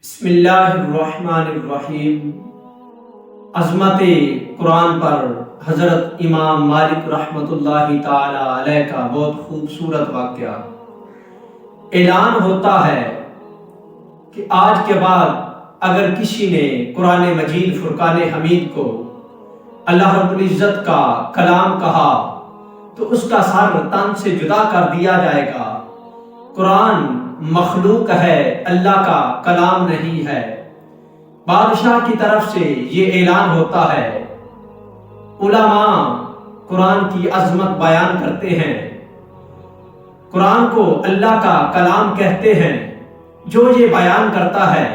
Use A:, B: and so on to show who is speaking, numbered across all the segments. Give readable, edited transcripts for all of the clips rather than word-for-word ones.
A: بسم اللہ الرحمن الرحیم۔ عظمت قرآن پر حضرت امام مالک رحمۃ اللہ تعالی علیہ کا بہت خوبصورت واقعہ۔ اعلان ہوتا ہے کہ آج کے بعد اگر کسی نے قرآن مجید فرقان حمید کو اللہ رب العزت کا کلام کہا تو اس کا سر تن سے جدا کر دیا جائے گا۔ قرآن مخلوق ہے، اللہ کا کلام نہیں ہے۔ بادشاہ کی طرف سے یہ اعلان ہوتا ہے۔ علماء قرآن کی عظمت بیان کرتے ہیں، قرآن کو اللہ کا کلام کہتے ہیں۔ جو یہ بیان کرتا ہے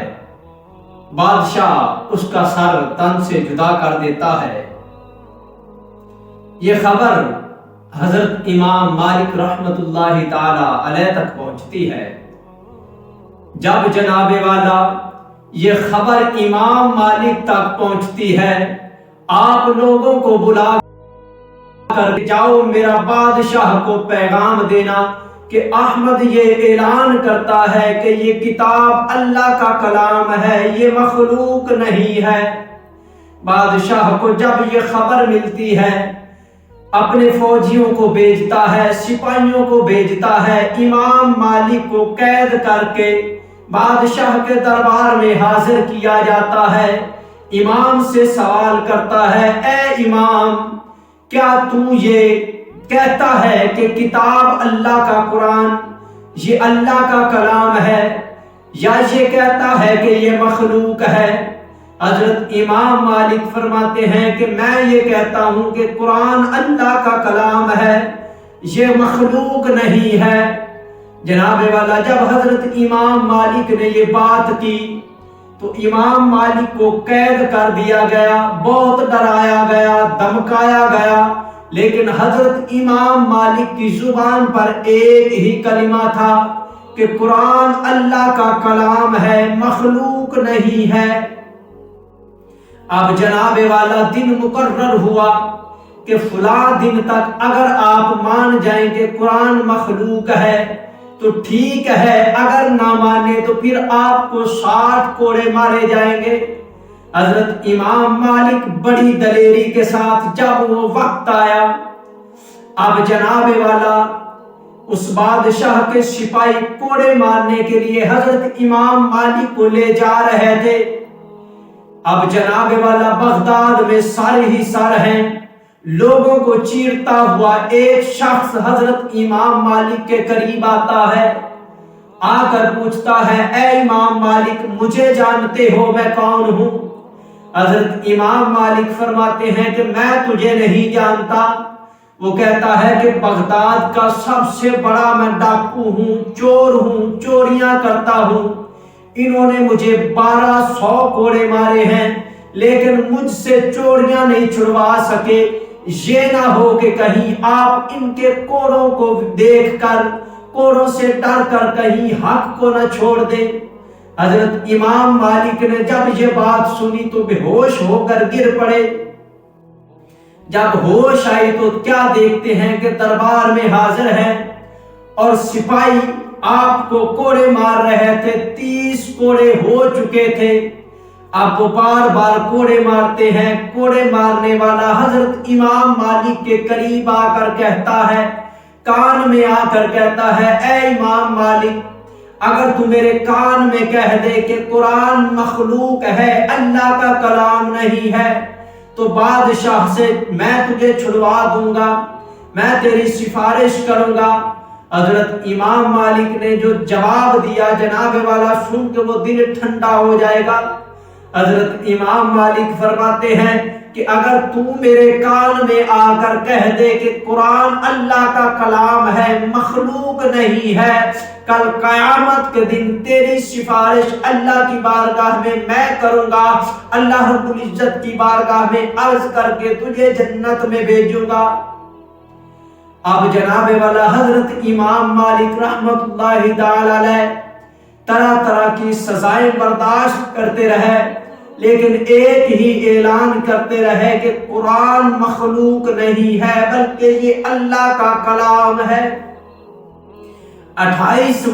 A: بادشاہ اس کا سر تن سے جدا کر دیتا ہے۔ یہ خبر حضرت امام مالک رحمۃ اللہ تعالی علیہ تک پہنچتی ہے۔ جب جناب والا یہ خبر امام مالک تک پہنچتی ہے، آپ لوگوں کو بلا کر جاؤ میرا بادشاہ کو پیغام دینا کہ احمد یہ اعلان کرتا ہے کہ یہ کتاب اللہ کا کلام ہے، یہ مخلوق نہیں ہے۔ بادشاہ کو جب یہ خبر ملتی ہے اپنے فوجیوں کو بھیجتا ہے، سپاہیوں کو بھیجتا ہے، امام مالک کو قید کر کے بادشاہ کے دربار میں حاضر کیا جاتا ہے۔ امام سے سوال کرتا ہے، اے امام، کیا تو یہ کہتا ہے کہ کتاب اللہ کا قرآن یہ اللہ کا کلام ہے، یا یہ کہتا ہے کہ یہ مخلوق ہے؟ حضرت امام مالک فرماتے ہیں کہ میں یہ کہتا ہوں کہ قرآن اللہ کا کلام ہے، یہ مخلوق نہیں ہے۔ جناب والا جب حضرت امام مالک نے یہ بات کی تو امام مالک کو قید کر دیا گیا، بہت ڈرایا گیا، دھمکایا گیا، لیکن حضرت امام مالک کی زبان پر ایک ہی کلمہ تھا کہ قرآن اللہ کا کلام ہے، مخلوق نہیں ہے۔ اب جناب والا دن مقرر ہوا کہ فلاں دن تک اگر آپ مان جائیں کہ قرآن مخلوق ہے تو ٹھیک ہے، اگر نہ مانے تو پھر آپ کو 60 کوڑے مارے جائیں گے۔ حضرت امام مالک بڑی دلیری کے ساتھ جب وہ وقت آیا، اب جناب والا اس بادشاہ کے سپاہی کوڑے مارنے کے لیے حضرت امام مالک کو لے جا رہے تھے۔ اب جناب والا بغداد میں سر ہی سر ہیں، لوگوں کو چیرتا ہوا ایک شخص حضرت امام مالک کے قریب آتا ہے، آ کر پوچھتا ہے، اے امام مالک، مجھے جانتے ہو میں کون ہوں؟ حضرت امام مالک فرماتے ہیں کہ میں تجھے نہیں جانتا۔ وہ کہتا ہے کہ بغداد کا سب سے بڑا میں ڈاکو ہوں، چور ہوں، چوریاں کرتا ہوں۔ انہوں نے مجھے 1200 کوڑے مارے ہیں لیکن مجھ سے چوریاں نہیں چھڑوا سکے۔ یہ نہ ہو کہ کہیں آپ ان کے کوڑوں کو دیکھ کر، کوڑوں سے ڈر کر کہیں حق کو نہ چھوڑ دیں۔ حضرت امام مالک نے جب یہ بات سنی تو بے ہوش ہو کر گر پڑے۔ جب ہوش آئی تو کیا دیکھتے ہیں کہ دربار میں حاضر ہیں اور سپاہی آپ کو کوڑے مار رہے تھے، 30 کوڑے ہو چکے تھے۔ اب وہ بار بار کوڑے مارتے ہیں۔ کوڑے مارنے والا حضرت امام مالک کے قریب آ کر کہتا ہے، کان میں آ کر کہتا ہے، اے امام مالک، اگر تو میرے کان میں کہہ دے کہ قرآن مخلوق ہے، اللہ کا کلام نہیں ہے، تو بادشاہ سے میں تجھے چھڑوا دوں گا، میں تیری سفارش کروں گا۔ حضرت امام مالک نے جو جواب دیا جناب والا سن کے وہ دل ٹھنڈا ہو جائے گا۔ حضرت امام مالک فرماتے ہیں کہ اگر تو میرے کان میں آ کر کہہ دے کہ قرآن اللہ کا کلام ہے، مخلوق نہیں ہے، کل قیامت کے دن تیری سفارش اللہ کی بارگاہ میں کروں گا، اللہ رب العزت کی بارگاہ میں عرض کر کے تجھے جنت میں بھیجوں گا۔ اب جناب والا حضرت امام مالک رحمت اللہ تعالی علیہ طرح طرح کی سزائیں برداشت کرتے رہے، لیکن ایک ہی اعلان کرتے رہے کہ قرآن مخلوق نہیں ہے بلکہ یہ اللہ کا کلام ہے۔ 28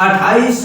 A: 28